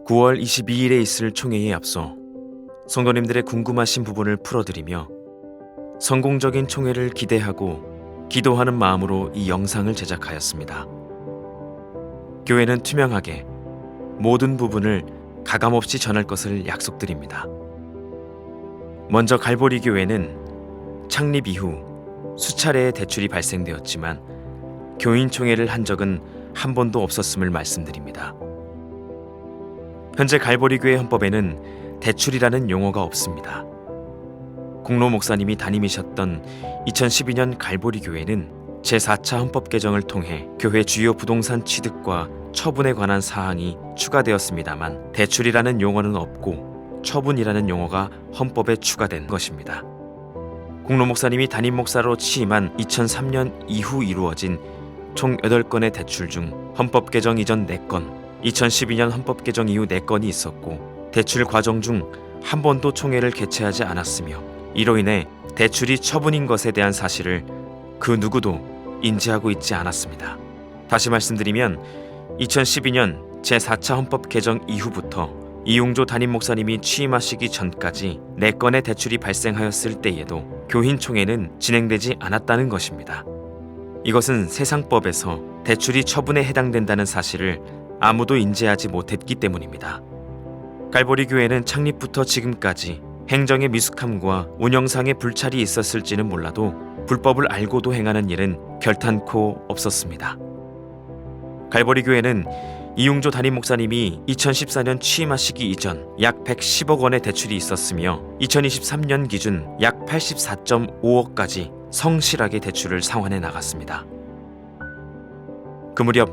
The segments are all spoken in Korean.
9월 22일에 있을 총회에 앞서 성도님들의 궁금하신 부분을 풀어드리며 성공적인 총회를 기대하고 기도하는 마음으로 이 영상을 제작하였습니다. 교회는 투명하게 모든 부분을 가감없이 전할 것을 약속드립니다. 먼저 갈보리 교회는 창립 이후 수차례의 대출이 발생되었지만 교인 총회를 한 적은 한 번도 없었음을 말씀드립니다. 현재 갈보리 교회 헌법에는 대출이라는 용어가 없습니다. 공로 목사님이 담임이셨던 2012년 갈보리 교회는 제4차 헌법 개정을 통해 교회 주요 부동산 취득과 처분에 관한 사항이 추가되었습니다만 대출이라는 용어는 없고 처분이라는 용어가 헌법에 추가된 것입니다. 공로 목사님이 담임 목사로 취임한 2003년 이후 이루어진 총 8건의 대출 중 헌법 개정 이전 4건, 2012년 헌법 개정 이후 4건이 있었고 대출 과정 중 한 번도 총회를 개최하지 않았으며 이로 인해 대출이 처분인 것에 대한 사실을 그 누구도 인지하고 있지 않았습니다. 다시 말씀드리면 2012년 제4차 헌법 개정 이후부터 이용조 담임 목사님이 취임하시기 전까지 4건의 대출이 발생하였을 때에도 교인 총회는 진행되지 않았다는 것입니다. 이것은 세상법에서 대출이 처분에 해당된다는 사실을 아무도 인지하지 못했기 때문입니다. 갈보리 교회는 창립부터 지금까지 행정의 미숙함과 운영상의 불찰이 있었을지는 몰라도 불법을 알고도 행하는 일은 결탄코 없었습니다. 갈보리 교회는 이용조 담임 목사님이 2014년 취임하시기 이전 약 110억 원의 대출이 있었으며 2023년 기준 약 84.5억까지 성실하게 대출을 상환해 나갔습니다. 그 무렵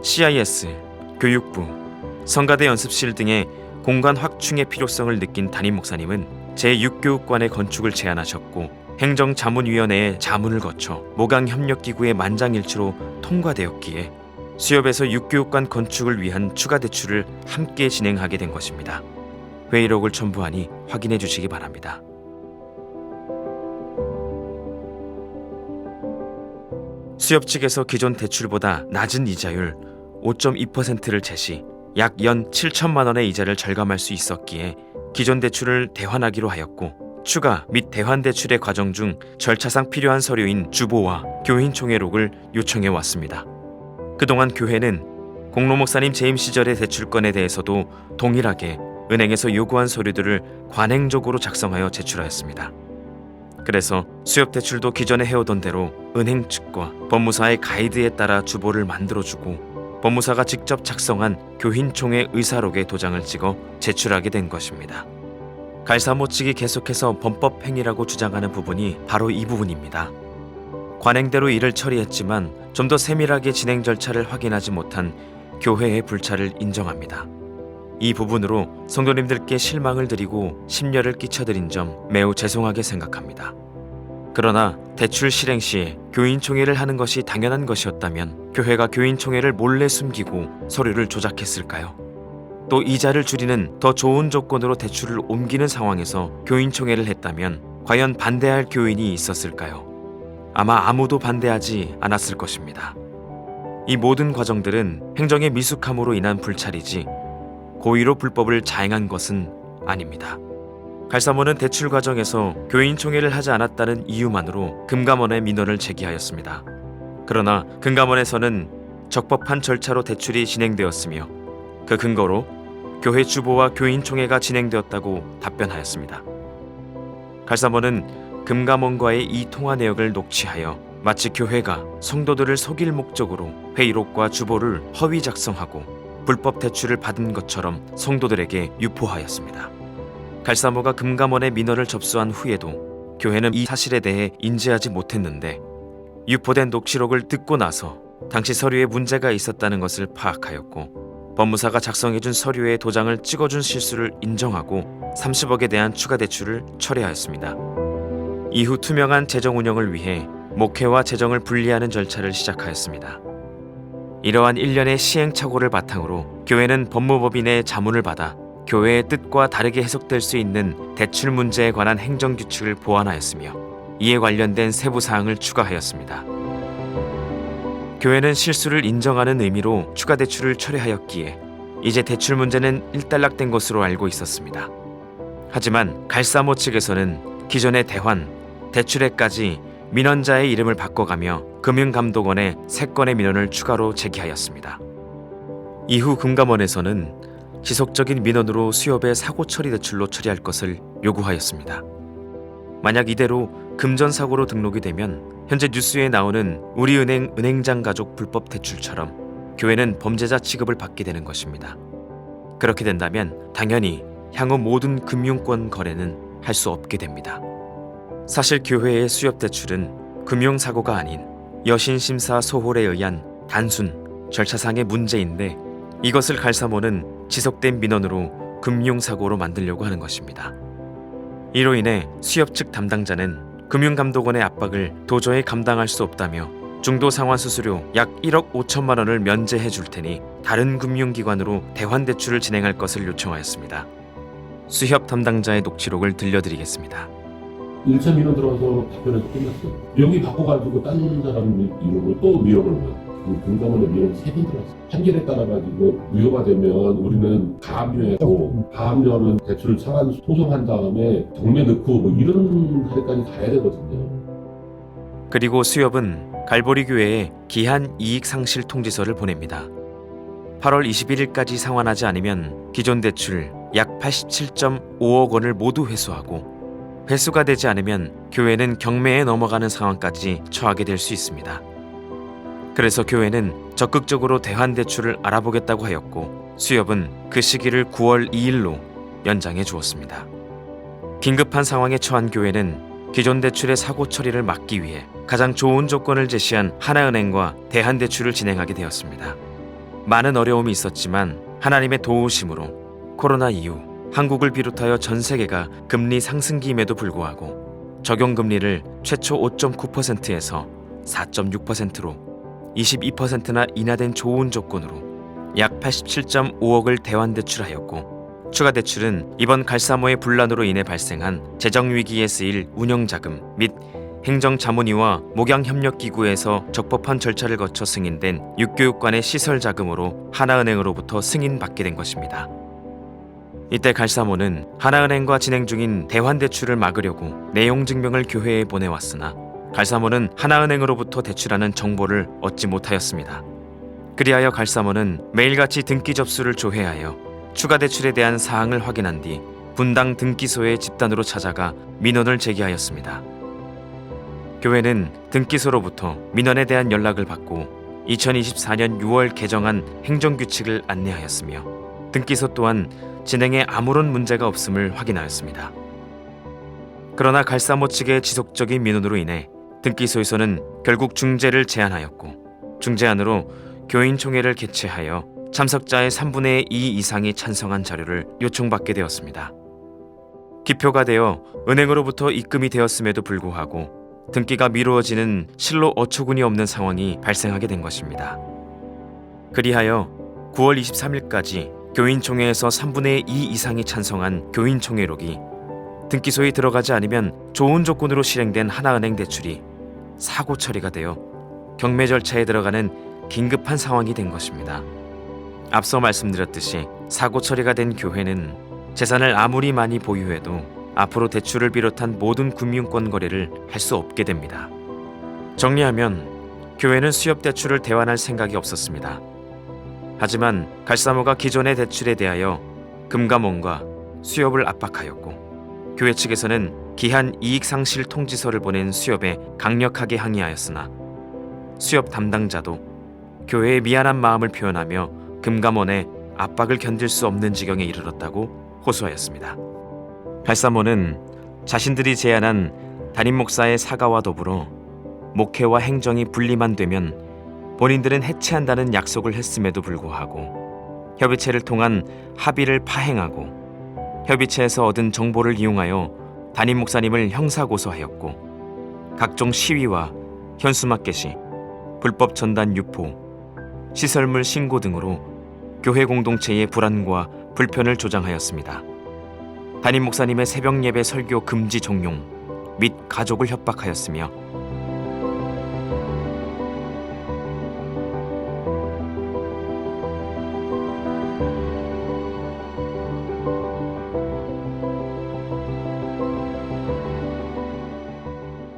CIS, 교육부, 성가대 연습실 등의 공간 확충의 필요성을 느낀 담임 목사님은 제6교육관의 건축을 제안하셨고 행정자문위원회의 자문을 거쳐 모강협력기구의 만장일치로 통과되었기에 수협에서 6교육관 건축을 위한 추가 대출을 함께 진행하게 된 것입니다. 회의록을 첨부하니 확인해 주시기 바랍니다. 수협 측에서 기존 대출보다 낮은 이자율 5.2%를 제시, 약 연 7천만 원의 이자를 절감할 수 있었기에 기존 대출을 대환하기로 하였고 추가 및 대환 대출의 과정 중 절차상 필요한 서류인 주보와 교인 총회록을 요청해 왔습니다. 그동안 교회는 공로 목사님 재임 시절의 대출건에 대해서도 동일하게 은행에서 요구한 서류들을 관행적으로 작성하여 제출하였습니다. 그래서 수협 대출도 기존에 해오던 대로 은행 측과 법무사의 가이드에 따라 주보를 만들어주고 법무사가 직접 작성한 교인총회 의사록에 도장을 찍어 제출하게 된 것입니다. 갈사모 측이 계속해서 범법 행위라고 주장하는 부분이 바로 이 부분입니다. 관행대로 일을 처리했지만 좀 더 세밀하게 진행 절차를 확인하지 못한 교회의 불찰을 인정합니다. 이 부분으로 성도님들께 실망을 드리고 심려를 끼쳐드린 점 매우 죄송하게 생각합니다. 그러나 대출 실행 시에 교인총회를 하는 것이 당연한 것이었다면 교회가 교인총회를 몰래 숨기고 서류를 조작했을까요? 또 이자를 줄이는 더 좋은 조건으로 대출을 옮기는 상황에서 교인총회를 했다면 과연 반대할 교인이 있었을까요? 아마 아무도 반대하지 않았을 것입니다. 이 모든 과정들은 행정의 미숙함으로 인한 불찰이지 고의로 불법을 자행한 것은 아닙니다. 갈사모는 대출 과정에서 교인총회를 하지 않았다는 이유만으로 금감원에 민원을 제기하였습니다. 그러나 금감원에서는 적법한 절차로 대출이 진행되었으며 그 근거로 교회 주보와 교인총회가 진행되었다고 답변하였습니다. 갈사모는 금감원과의 이 통화 내역을 녹취하여 마치 교회가 성도들을 속일 목적으로 회의록과 주보를 허위 작성하고 불법 대출을 받은 것처럼 성도들에게 유포하였습니다. 갈사모가 금감원의 민원을 접수한 후에도 교회는 이 사실에 대해 인지하지 못했는데 유포된 녹취록을 듣고 나서 당시 서류에 문제가 있었다는 것을 파악하였고 법무사가 작성해준 서류에 도장을 찍어준 실수를 인정하고 30억에 대한 추가 대출을 철회하였습니다. 이후 투명한 재정 운영을 위해 목회와 재정을 분리하는 절차를 시작하였습니다. 이러한 일련의 시행착오를 바탕으로 교회는 법무법인의 자문을 받아 교회의 뜻과 다르게 해석될 수 있는 대출 문제에 관한 행정규칙을 보완하였으며 이에 관련된 세부 사항을 추가하였습니다. 교회는 실수를 인정하는 의미로 추가 대출을 철회하였기에 이제 대출 문제는 일단락된 것으로 알고 있었습니다. 하지만 갈사모 측에서는 기존의 대환, 대출액까지 민원자의 이름을 바꿔가며 금융감독원에 3건의 민원을 추가로 제기하였습니다. 이후 금감원에서는 지속적인 민원으로 수협의 사고 처리 대출로 처리할 것을 요구하였습니다. 만약 이대로 금전사고로 등록이 되면 현재 뉴스에 나오는 우리은행 은행장 가족 불법 대출처럼 교회는 범죄자 취급을 받게 되는 것입니다. 그렇게 된다면 당연히 향후 모든 금융권 거래는 할 수 없게 됩니다. 사실 교회의 수협 대출은 금융사고가 아닌 여신심사 소홀에 의한 단순 절차상의 문제인데 이것을 갈사모는 지속된 민원으로 금융사고로 만들려고 하는 것입니다. 이로 인해 수협 측 담당자는 금융감독원의 압박을 도저히 감당할 수 없다며 중도상환수수료 약 1억 5천만 원을 면제해 줄 테니 다른 금융기관으로 대환대출을 진행할 것을 요청하였습니다. 수협 담당자의 녹취록을 들려드리겠습니다. 1차 민원 들어와서 답변해서 끝났어. 여기 바꿔가지고 딴 사람 이름으로 또 위협을 해요. 금감원에 민원이 3번 들어왔어. 판결에 따라가지고 무효가 되면 우리는 가압류하고 가압류하면 대출을 차관 소송한 다음에 경매 넣고 뭐 이런 데까지 가야 되거든요. 그리고 수협은 갈보리 교회에 기한 이익 상실 통지서를 보냅니다. 8월 21일까지 상환하지 않으면 기존 대출 약 87.5억 원을 모두 회수하고 회수가 되지 않으면 교회는 경매에 넘어가는 상황까지 처하게 될 수 있습니다. 그래서 교회는 적극적으로 대환대출을 알아보겠다고 하였고 수협은 그 시기를 9월 2일로 연장해 주었습니다. 긴급한 상황에 처한 교회는 기존 대출의 사고 처리를 막기 위해 가장 좋은 조건을 제시한 하나은행과 대환대출을 진행하게 되었습니다. 많은 어려움이 있었지만 하나님의 도우심으로 코로나 이후 한국을 비롯하여 전 세계가 금리 상승기임에도 불구하고 적용금리를 최초 5.9%에서 4.6%로 22%나 인하된 좋은 조건으로 약 87.5억을 대환대출하였고 추가 대출은 이번 갈사모의 분란으로 인해 발생한 재정위기에 쓰일 운영자금 및 행정자문위와 목양협력기구에서 적법한 절차를 거쳐 승인된 육교육관의 시설자금으로 하나은행으로부터 승인받게 된 것입니다. 이때 갈사모는 하나은행과 진행 중인 대환대출을 막으려고 내용 증명을 교회에 보내왔으나 갈사모는 하나은행으로부터 대출하는 정보를 얻지 못하였습니다. 그리하여 갈사모는 매일같이 등기 접수를 조회하여 추가 대출에 대한 사항을 확인한 뒤 분당 등기소에 집단으로 찾아가 민원을 제기하였습니다. 교회는 등기소로부터 민원에 대한 연락을 받고 2024년 6월 개정한 행정규칙을 안내하였으며 등기소 또한 진행에 아무런 문제가 없음을 확인하였습니다. 그러나 갈사모 측의 지속적인 민원으로 인해 등기소에서는 결국 중재를 제안하였고 중재안으로 교인총회를 개최하여 참석자의 3분의 2 이상이 찬성한 자료를 요청받게 되었습니다. 기표가 되어 은행으로부터 입금이 되었음에도 불구하고 등기가 미루어지는 실로 어처구니 없는 상황이 발생하게 된 것입니다. 그리하여 9월 23일까지 교인총회에서 3분의 2 이상이 찬성한 교인총회록이 등기소에 들어가지 않으면 좋은 조건으로 실행된 하나은행 대출이 사고 처리가 되어 경매 절차에 들어가는 긴급한 상황이 된 것입니다. 앞서 말씀드렸듯이 사고 처리가 된 교회는 재산을 아무리 많이 보유해도 앞으로 대출을 비롯한 모든 금융권 거래를 할 수 없게 됩니다. 정리하면 교회는 수협 대출을 대환할 생각이 없었습니다. 하지만 갈사모가 기존의 대출에 대하여 금감원과 수협을 압박하였고 교회 측에서는 기한 이익 상실 통지서를 보낸 수협에 강력하게 항의하였으나 수협 담당자도 교회의 미안한 마음을 표현하며 금감원의 압박을 견딜 수 없는 지경에 이르렀다고 호소하였습니다. 갈사모는 자신들이 제안한 담임 목사의 사과와 더불어 목회와 행정이 분리만 되면 본인들은 해체한다는 약속을 했음에도 불구하고 협의체를 통한 합의를 파행하고 협의체에서 얻은 정보를 이용하여 담임 목사님을 형사고소하였고 각종 시위와 현수막게시, 불법 전단 유포, 시설물 신고 등으로 교회 공동체의 불안과 불편을 조장하였습니다. 담임 목사님의 새벽 예배 설교 금지 종용 및 가족을 협박하였으며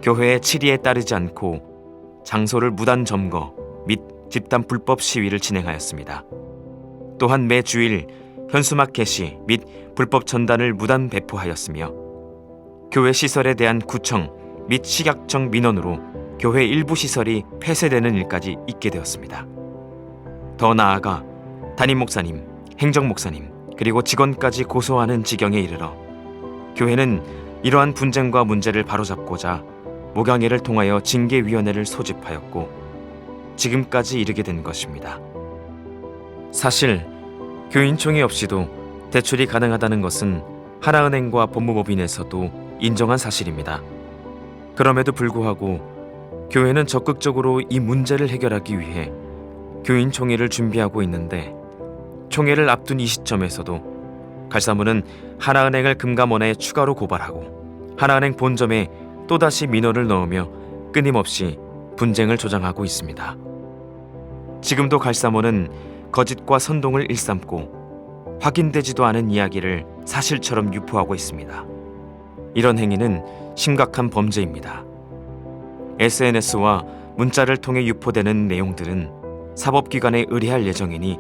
교회의 치리에 따르지 않고 장소를 무단 점거 및 집단 불법 시위를 진행하였습니다. 또한 매 주일 현수막 게시 및 불법 전단을 무단 배포하였으며 교회 시설에 대한 구청 및 식약청 민원으로 교회 일부 시설이 폐쇄되는 일까지 있게 되었습니다. 더 나아가 담임 목사님, 행정 목사님, 그리고 직원까지 고소하는 지경에 이르러 교회는 이러한 분쟁과 문제를 바로잡고자 모강회를 통하여 징계위원회를 소집하였고 지금까지 이르게 된 것입니다. 사실 교인총회 없이도 대출이 가능하다는 것은 하나은행과 법무법인에서도 인정한 사실입니다. 그럼에도 불구하고 교회는 적극적으로 이 문제를 해결하기 위해 교인총회를 준비하고 있는데 총회를 앞둔 이 시점에서도 갈사모는 하나은행을 금감원에 추가로 고발하고 하나은행 본점에 또다시 민원을 넣으며 끊임없이 분쟁을 조장하고 있습니다. 지금도 갈사모는 거짓과 선동을 일삼고 확인되지도 않은 이야기를 사실처럼 유포하고 있습니다. 이런 행위는 심각한 범죄입니다. SNS와 문자를 통해 유포되는 내용들은 사법기관에 의뢰할 예정이니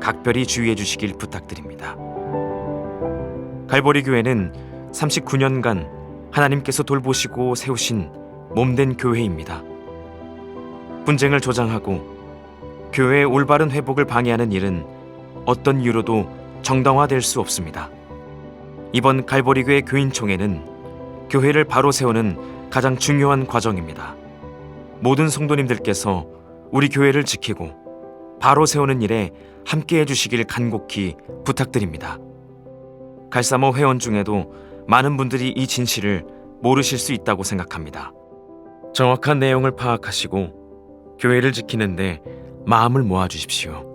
각별히 주의해 주시길 부탁드립니다. 갈보리 교회는 39년간 하나님께서 돌보시고 세우신 몸된 교회입니다. 분쟁을 조장하고 교회의 올바른 회복을 방해하는 일은 어떤 이유로도 정당화될 수 없습니다. 이번 갈보리교회 교인총회는 교회를 바로 세우는 가장 중요한 과정입니다. 모든 성도님들께서 우리 교회를 지키고 바로 세우는 일에 함께해 주시길 간곡히 부탁드립니다. 갈사모 회원 중에도 많은 분들이 이 진실을 모르실 수 있다고 생각합니다. 정확한 내용을 파악하시고 교회를 지키는데 마음을 모아주십시오.